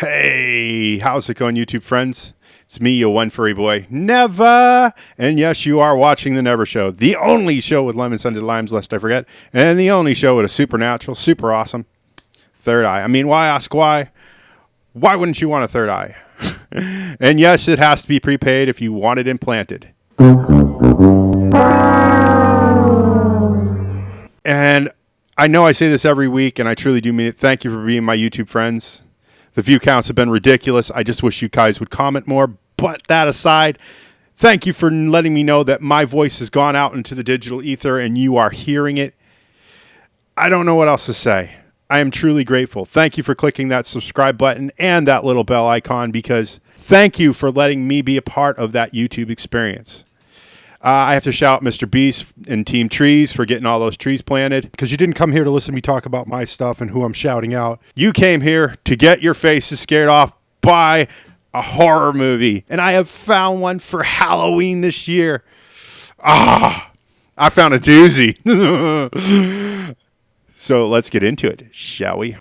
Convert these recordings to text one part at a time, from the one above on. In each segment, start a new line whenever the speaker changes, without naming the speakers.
Hey, how's it going, YouTube friends? It's me, your one furry boy, Never. And yes, you are watching The Never Show, the only show with lemon-scented limes, lest I forget, and the only show with a supernatural, super awesome third eye. I mean, why ask why? Why wouldn't you want a third eye? And yes, it has to be prepaid if you want it implanted. And I know I say this every week, and I truly do mean it. Thank you for being my YouTube friends. The view counts have been ridiculous. I just wish you guys would comment more. But that aside, thank you for letting me know that my voice has gone out into the digital ether and you are hearing it. I don't know what else to say. I am truly grateful. Thank you for clicking that subscribe button and that little bell icon, because thank you for letting me be a part of that YouTube experience. I have to shout out Mr. Beast and Team Trees for getting all those trees planted, because you didn't come here to listen to me talk about my stuff and who I'm shouting out. You came here to get your faces scared off by a horror movie, and I have found one for Halloween this year. I found a doozy. So let's get into it, shall we?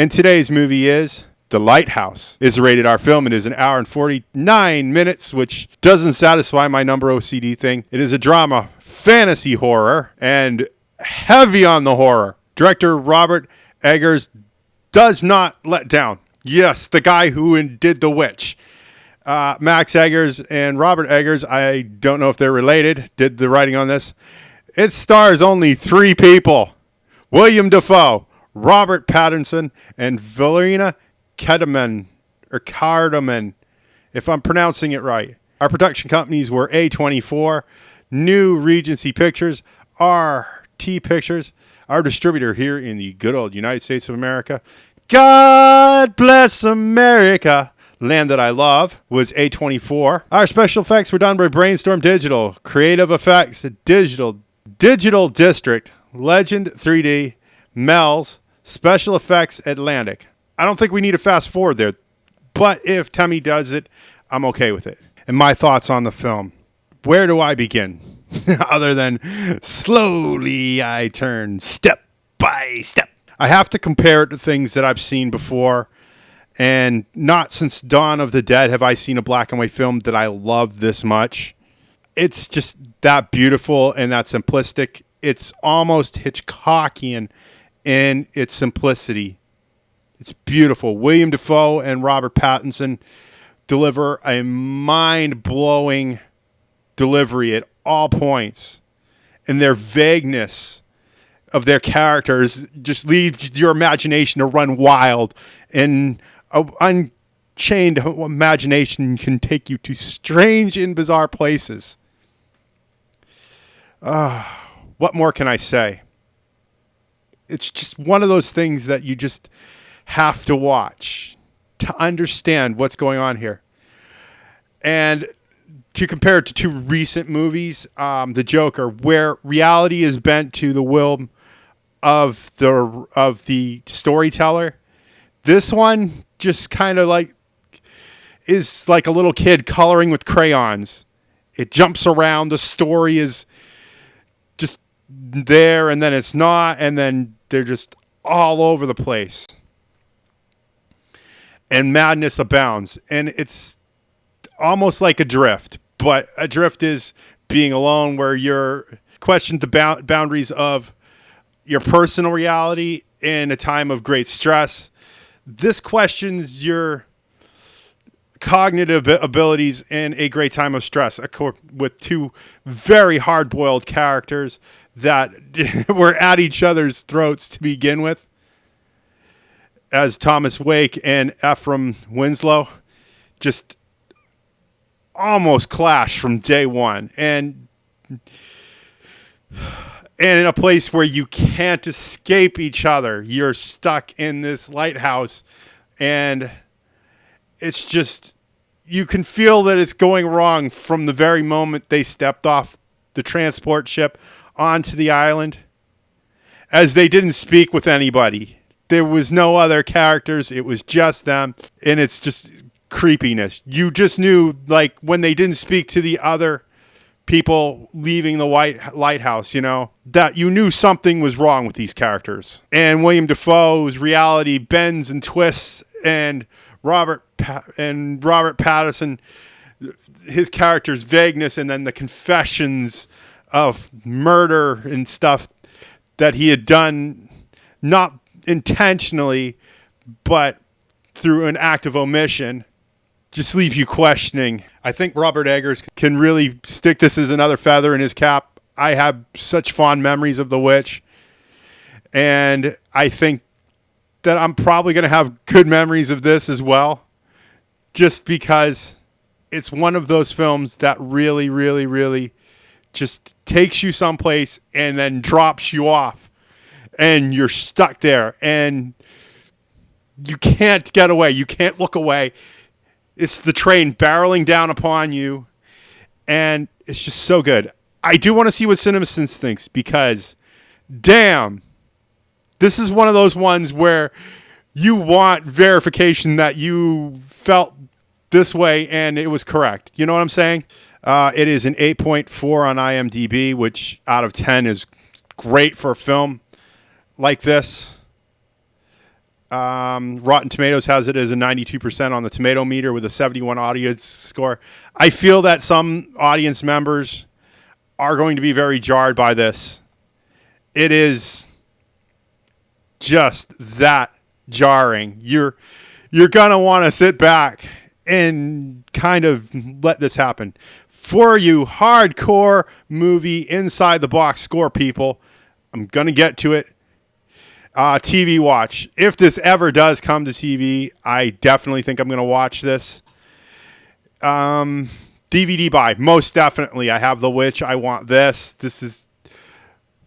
And today's movie is The Lighthouse. It's a rated R film. It is an hour and 49 minutes, which doesn't satisfy my number OCD thing. It is a drama, fantasy horror, and heavy on the horror. Director Robert Eggers does not let down. Yes, the guy who did The Witch. Max Eggers and Robert Eggers, I don't know if they're related, did the writing on this. It stars only 3 people. Willem Dafoe, Robert Pattinson, and Valeriia Karaman, if I'm pronouncing it right. Our production companies were A24, New Regency Pictures, RT Pictures, our distributor here in the good old United States of America. God bless America, land that I love, was A24. Our special effects were done by Brainstorm Digital, Creative Effects, Digital District, Legend 3D, Mel's, Special Effects Atlantic. I don't think we need to fast forward there, but if Temmie does it, I'm okay with it. And my thoughts on the film. Where do I begin? Other than slowly I turn step by step. I have to compare it to things that I've seen before, and not since Dawn of the Dead have I seen a black and white film that I love this much. It's just that beautiful and that simplistic. It's almost Hitchcockian in its simplicity. It's beautiful. Willem Dafoe and Robert Pattinson deliver a mind-blowing delivery at all points. And their vagueness of their characters just leaves your imagination to run wild. And an unchained imagination can take you to strange and bizarre places. What more can I say? It's just one of those things that you just have to watch to understand what's going on here. And to compare it to 2 recent movies, The Joker, where reality is bent to the will of the storyteller, this one just kind of like is like a little kid coloring with crayons. It jumps around. The story is just there, and then it's not, and then they're just all over the place. And madness abounds. And it's almost like Adrift. But Adrift is being alone, where you're questioned the boundaries of your personal reality in a time of great stress. This questions your cognitive abilities in a great time of stress, with two very hard-boiled characters that were at each other's throats to begin with, as Thomas Wake and Ephraim Winslow just almost clash from day one. And in a place where you can't escape each other. You're stuck in this lighthouse, and it's just, you can feel that it's going wrong from the very moment they stepped off the transport ship onto the island, as they didn't speak with anybody. There was no other characters. It was just them, and it's just creepiness. You just knew, like, when they didn't speak to the other people leaving the lighthouse, you know, that you knew something was wrong with these characters. And Willem Dafoe's reality bends and twists, and Robert Pattinson, his character's vagueness, and then the confessions of murder and stuff that he had done, not intentionally, but through an act of omission, just leaves you questioning. I think Robert Eggers can really stick this as another feather in his cap. I have such fond memories of The Witch, and I think that I'm probably going to have good memories of this as well, just because it's one of those films that really, really, really just takes you someplace and then drops you off, and you're stuck there, and you can't get away. You can't look away. It's the train barreling down upon you, and it's just so good. I do want to see what CinemaSins thinks, because, damn, this is one of those ones where you want verification that you felt this way and it was correct. You know what I'm saying? It is an 8.4 on IMDb, which out of 10 is great for a film like this. Rotten Tomatoes has it as a 92% on the tomato meter with a 71 audience score. I feel that some audience members are going to be very jarred by this. It is just that jarring. You're going to want to sit back and kind of let this happen. For you hardcore movie inside the box score people, I'm going to get to it. TV watch. If this ever does come to TV, I definitely think I'm going to watch this. DVD buy. Most definitely. I have The Witch. I want this. This is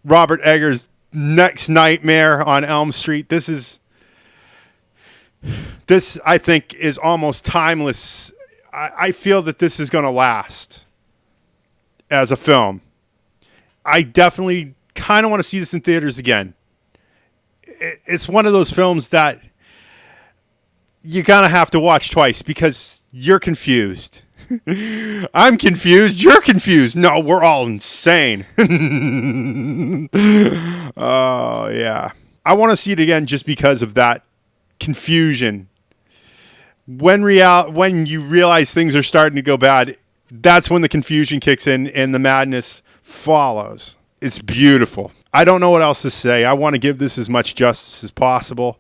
Robert Eggers' next nightmare on Elm Street. This, I think, is almost timeless. I feel that this is going to last as a film. I definitely kind of want to see this in theaters again. It's one of those films that you're going to have to watch twice because you're confused. I'm confused. You're confused. No, we're all insane. Oh, yeah. I want to see it again just because of that confusion. When you realize things are starting to go bad, that's when the confusion kicks in and the madness follows. It's beautiful. I don't know what else to say. I want to give this as much justice as possible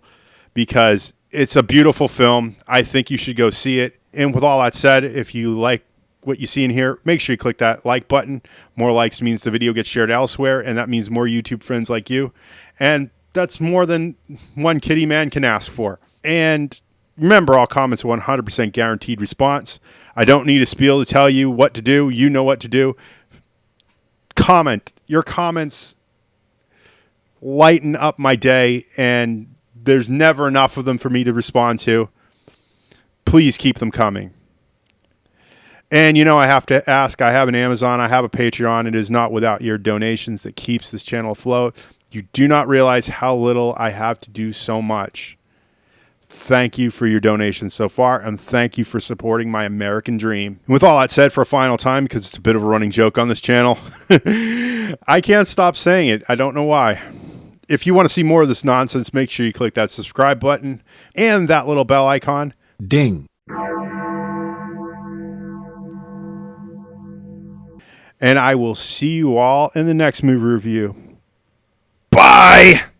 because it's a beautiful film. I think you should go see it. And with all that said, if you like what you see in here, make sure you click that like button. More likes means the video gets shared elsewhere, and that means more YouTube friends like you. And that's more than one kitty man can ask for. And remember, all comments are 100% guaranteed response. I don't need a spiel to tell you what to do. You know what to do. Comment. Your comments lighten up my day, and there's never enough of them for me to respond to. Please keep them coming. And, you know, I have to ask, I have an Amazon, I have a Patreon. It is not without your donations that keeps this channel afloat. You do not realize how little I have to do so much. Thank you for your donations so far, and thank you for supporting my American dream. And with all that said, for a final time, because it's a bit of a running joke on this channel, I can't stop saying it. I don't know why. If you want to see more of this nonsense, make sure you click that subscribe button and that little bell icon.
Ding.
And I will see you all in the next movie review. Bye! Bye!